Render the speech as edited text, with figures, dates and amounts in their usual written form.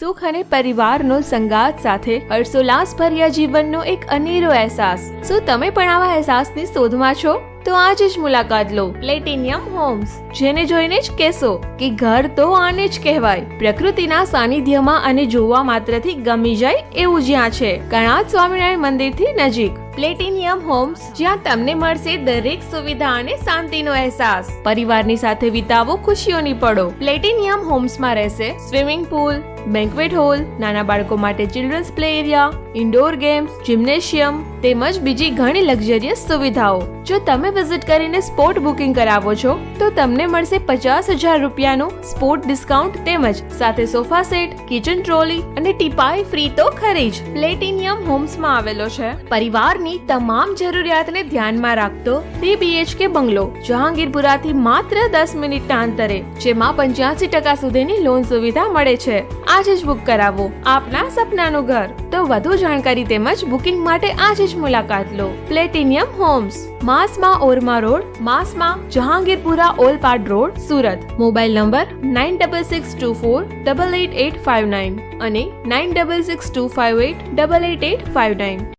સુખ અને પરિવારનો સંગાત સાથે હર્ષોલ્લાસ ભર્યા જીવનનો એક અનેરો અહેસાસ। શું તમે પણ આવા અહેસાસની શોધમાં છો? તો આજે જ મુલાકાત લો પ્લેટિનિયમ હોમ્સ, જેને જોઈને જ કહેશો કે ઘર તો આને જ કહેવાય। પ્રકૃતિના સાનિધ્યમાં અને જોવા માત્રથી ગમી જાય એવું જ્યાં છે, કર્ણાદ સ્વામિનારાયણ મંદિરથી નજીક પ્લેટિનિયમ હોમ્સ, જ્યાં તમને મળશે દરેક સુવિધા અને શાંતિનો અહેસાસ। પરિવારની સાથે વિતાવો ખુશીઓની પળો। પ્લેટિનિયમ હોમ્સમાં રહેશે સ્વિમિંગ પુલ, બેન્ક્વેટ હોલ, નાના બાળકો માટે children's play area, indoor games, gymnasium તેમજ બીજી ઘણી લક્ઝરિયસ સુવિધાઓ। જો તમે વિઝિટ કરીને સ્પોટ બુકિંગ કરાવો છો તો તમને મળશે 50,000 રૂપિયાનું સ્પોટ ડિસ્કાઉન્ટ તેમજ સાથે સોફા સેટ, કિચન ટ્રોલી અને ટીપાઈ ફ્રી તો ખરી જ। પ્લેટિનિયમ હોમ્સમાં આવેલો છે પરિવારની તમામ જરૂરિયાતને ધ્યાનમાં રાખતો 3 BHK બંગલો, જહાંગીરપુરાથી માત્ર 10 મિનિટના અંતરે, જેમાં 85% સુધીની લોન સુવિધા મળે છે। આજે જ બુક કરાવો આપના સપનાનું ઘર। તો વધુ જાણકારી તેમજ બુકિંગ માટે આજે જ મુલાકાત લો પ્લેટિનિયમ હોમ્સ, માસમાં ઓરમા રોડ, માસમાં Jahangirpura Olpad road, Surat. Mobile number 9662488859 અને 9662588859।